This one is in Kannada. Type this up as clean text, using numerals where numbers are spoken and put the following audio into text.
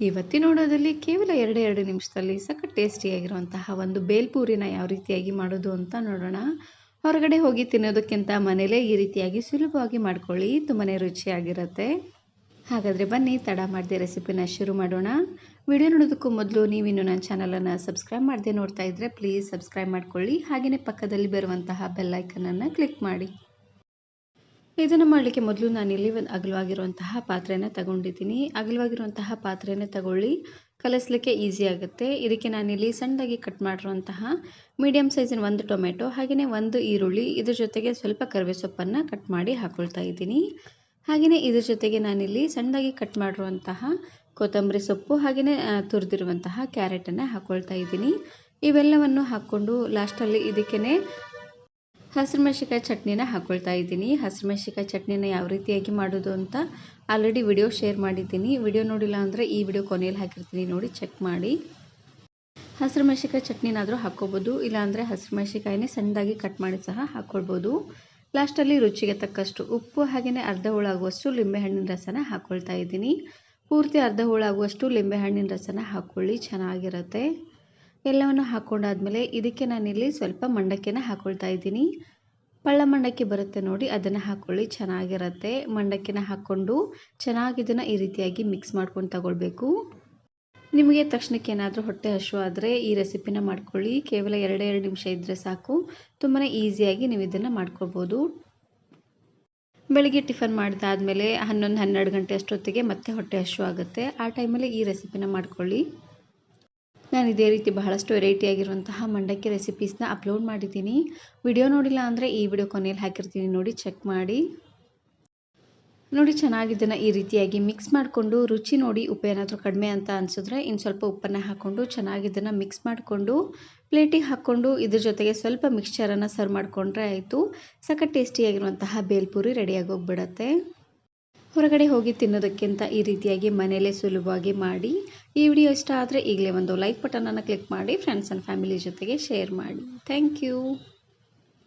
ಇವತ್ತಿನ ನೋಡೋದಲ್ಲಿ ಕೇವಲ 2 ನಿಮಿಷದಲ್ಲಿ ಸಖತ್ ಟೇಸ್ಟಿಯಾಗಿರುವಂತಹ ಒಂದು ಬೇಲ್ಪೂರಿನ ಯಾವ ರೀತಿಯಾಗಿ ಮಾಡೋದು ಅಂತ ನೋಡೋಣ. ಹೊರಗಡೆ ಹೋಗಿ ತಿನ್ನೋದಕ್ಕಿಂತ ಮನೇಲೇ ಈ ರೀತಿಯಾಗಿ ಸುಲಭವಾಗಿ ಮಾಡ್ಕೊಳ್ಳಿ, ತುಂಬಾ ರುಚಿಯಾಗಿರುತ್ತೆ. ಹಾಗಾದರೆ ಬನ್ನಿ ತಡ ಮಾಡದೆ ರೆಸಿಪಿನ ಶುರು ಮಾಡೋಣ. ವಿಡಿಯೋ ನೋಡೋದಕ್ಕೂ ಮೊದಲು ನೀವಿನ್ನು ನನ್ನ ಚಾನಲನ್ನು ಸಬ್ಸ್ಕ್ರೈಬ್ ಮಾಡದೆ ನೋಡ್ತಾ ಇದ್ದರೆ ಪ್ಲೀಸ್ ಸಬ್ಸ್ಕ್ರೈಬ್ ಮಾಡ್ಕೊಳ್ಳಿ. ಹಾಗೆಯೇ ಪಕ್ಕದಲ್ಲಿ ಬರುವಂತಹ ಬೆಲ್ ಐಕನನ್ನು ಕ್ಲಿಕ್ ಮಾಡಿ. ಇದನ್ನು ಮಾಡಲಿಕ್ಕೆ ಮೊದಲು ನಾನಿಲ್ಲಿ ಒಂದು ಅಗಲವಾಗಿರುವಂತಹ ಪಾತ್ರೆನ ತಗೊಂಡಿದ್ದೀನಿ. ಅಗಲವಾಗಿರುವಂತಹ ಪಾತ್ರೆನ ತಗೊಳ್ಳಿ, ಕಲಿಸಲಿಕ್ಕೆ ಈಸಿ ಆಗುತ್ತೆ. ಇದಕ್ಕೆ ನಾನಿಲ್ಲಿ ಸಣ್ಣದಾಗಿ ಕಟ್ ಮಾಡಿರುವಂತಹ ಮೀಡಿಯಮ್ ಸೈಜಿನ ಒಂದು ಟೊಮೆಟೊ, ಹಾಗೆಯೇ ಒಂದು ಈರುಳ್ಳಿ, ಇದ್ರ ಜೊತೆಗೆ ಸ್ವಲ್ಪ ಕರಿಬೇವು ಸೊಪ್ಪನ್ನು ಕಟ್ ಮಾಡಿ ಹಾಕ್ಕೊಳ್ತಾ ಇದ್ದೀನಿ. ಹಾಗೆಯೇ ಇದ್ರ ಜೊತೆಗೆ ನಾನಿಲ್ಲಿ ಸಣ್ಣದಾಗಿ ಕಟ್ ಮಾಡಿರುವಂತಹ ಕೊತ್ತಂಬರಿ ಸೊಪ್ಪು, ಹಾಗೆಯೇ ತುರಿದಿರುವಂತಹ ಕ್ಯಾರೆಟನ್ನು ಹಾಕ್ಕೊಳ್ತಾ ಇದ್ದೀನಿ. ಇವೆಲ್ಲವನ್ನು ಹಾಕ್ಕೊಂಡು ಲಾಸ್ಟಲ್ಲಿ ಇದಕ್ಕೇ ಹಸಿರು ಮೆಣಸಿನಕಾಯಿ ಚಟ್ನಿನ ಹಾಕ್ಕೊಳ್ತಾ ಇದ್ದೀನಿ. ಹಸಿರು ಮೆಣಸಿನಕಾಯಿ ಚಟ್ನಿನ ಯಾವ ರೀತಿಯಾಗಿ ಮಾಡೋದು ಅಂತ ಆಲ್ರೆಡಿ ವಿಡಿಯೋ ಶೇರ್ ಮಾಡಿದ್ದೀನಿ. ವಿಡಿಯೋ ನೋಡಿಲ್ಲ ಅಂದರೆ ಈ ವಿಡಿಯೋ ಕೊನೆಯಲ್ಲಿ ಹಾಕಿರ್ತೀನಿ, ನೋಡಿ ಚೆಕ್ ಮಾಡಿ. ಹಸಿರು ಮೆಣಸಿನಕಾಯಿ ಚಟ್ನಿನಾದರೂ ಹಾಕ್ಕೋಬೋದು, ಇಲ್ಲಾಂದರೆ ಹಸಿರು ಮೆಣಸಿನಕಾಯಿನೇ ಸಣ್ಣದಾಗಿ ಕಟ್ ಮಾಡಿ ಸಹ ಹಾಕ್ಕೊಳ್ಬೋದು. ಲಾಸ್ಟಲ್ಲಿ ರುಚಿಗೆ ತಕ್ಕಷ್ಟು ಉಪ್ಪು, ಹಾಗೆಯೇ ಅರ್ಧ ಹೋಳಾಗುವಷ್ಟು ಲಿಂಬೆಹಣ್ಣಿನ ರಸನ ಹಾಕ್ಕೊಳ್ತಾ ಇದ್ದೀನಿ. ಪೂರ್ತಿ ಅರ್ಧ ಹೋಳಾಗುವಷ್ಟು ಲಿಂಬೆಹಣ್ಣಿನ ರಸನ ಹಾಕ್ಕೊಳ್ಳಿ, ಚೆನ್ನಾಗಿರುತ್ತೆ. ಎಲ್ಲವನ್ನು ಹಾಕ್ಕೊಂಡಾದ್ಮೇಲೆ ಇದಕ್ಕೆ ನಾನಿಲ್ಲಿ ಸ್ವಲ್ಪ ಮಂಡಕ್ಕಿನ ಹಾಕ್ಕೊಳ್ತಾ ಇದ್ದೀನಿ. ಪಳ್ಳ ಮಂಡಕ್ಕಿ ಬರುತ್ತೆ ನೋಡಿ, ಅದನ್ನು ಹಾಕ್ಕೊಳ್ಳಿ, ಚೆನ್ನಾಗಿರುತ್ತೆ. ಮಂಡಕ್ಕಿನ ಹಾಕ್ಕೊಂಡು ಚೆನ್ನಾಗಿ ಇದನ್ನು ಈ ರೀತಿಯಾಗಿ ಮಿಕ್ಸ್ ಮಾಡ್ಕೊಂಡು ತಗೊಳ್ಬೇಕು. ನಿಮಗೆ ತಕ್ಷಣಕ್ಕೆ ಏನಾದರೂ ಹೊಟ್ಟೆ ಹಸಿವು ಆದರೆ ಈ ರೆಸಿಪಿನ ಮಾಡ್ಕೊಳ್ಳಿ. ಕೇವಲ 2 ನಿಮಿಷ ಇದ್ದರೆ ಸಾಕು, ತುಂಬಾ ಈಸಿಯಾಗಿ ನೀವು ಇದನ್ನು ಮಾಡ್ಕೊಳ್ಬೋದು. ಬೆಳಿಗ್ಗೆ ಟಿಫನ್ ಮಾಡಿದಾದ್ಮೇಲೆ 11-12 ಗಂಟೆ ಅಷ್ಟೊತ್ತಿಗೆ ಮತ್ತೆ ಹೊಟ್ಟೆ ಹಸಿವು ಆಗುತ್ತೆ. ಆ ಟೈಮಲ್ಲಿ ಈ ರೆಸಿಪಿನ ಮಾಡ್ಕೊಳ್ಳಿ. ನಾನು ಇದೇ ರೀತಿ ಬಹಳಷ್ಟು ವೆರೈಟಿಯಾಗಿರುವಂತಹ ಮಂಡಕ್ಕಿ ರೆಸಿಪೀಸ್ನ ಅಪ್ಲೋಡ್ ಮಾಡಿದ್ದೀನಿ. ವಿಡಿಯೋ ನೋಡಿಲ್ಲ ಅಂದರೆ ಈ ವಿಡಿಯೋ ಕೊನೆಯಲ್ಲಿ ಹಾಕಿರ್ತೀನಿ, ನೋಡಿ ಚೆಕ್ ಮಾಡಿ. ನೋಡಿ ಚೆನ್ನಾಗಿದ್ದನ್ನು ಈ ರೀತಿಯಾಗಿ ಮಿಕ್ಸ್ ಮಾಡಿಕೊಂಡು ರುಚಿ ನೋಡಿ, ಉಪ್ಪು ಏನಾದರೂ ಕಡಿಮೆ ಅಂತ ಅನಿಸಿದ್ರೆ ಇನ್ನು ಸ್ವಲ್ಪ ಉಪ್ಪನ್ನು ಹಾಕ್ಕೊಂಡು ಚೆನ್ನಾಗಿದ್ದನ್ನು ಮಿಕ್ಸ್ ಮಾಡಿಕೊಂಡು ಪ್ಲೇಟಿಗೆ ಹಾಕ್ಕೊಂಡು ಇದ್ರ ಜೊತೆಗೆ ಸ್ವಲ್ಪ ಮಿಕ್ಸ್ಚರನ್ನು ಸರ್ವ್ ಮಾಡಿಕೊಂಡ್ರೆ ಆಯಿತು. ಸಖತ್ ಟೇಸ್ಟಿಯಾಗಿರುವಂತಹ ಬೇಲ್ಪೂರಿ ರೆಡಿಯಾಗಿ ಹೋಗ್ಬಿಡತ್ತೆ. ಹೊರಗಡೆ ಹೋಗಿ ತಿನ್ನೋದಕ್ಕಿಂತ ಈ ರೀತಿಯಾಗಿ ಮನೆಯಲ್ಲೇ ಸುಲಭವಾಗಿ ಮಾಡಿ. ಈ ವಿಡಿಯೋ ಇಷ್ಟ ಆದರೆ ಈಗಲೇ ಒಂದು ಲೈಕ್ ಬಟನನ್ನು ಕ್ಲಿಕ್ ಮಾಡಿ, ಫ್ರೆಂಡ್ಸ್ ಆ್ಯಂಡ್ ಫ್ಯಾಮಿಲಿ ಜೊತೆಗೆ ಶೇರ್ ಮಾಡಿ. Thank you.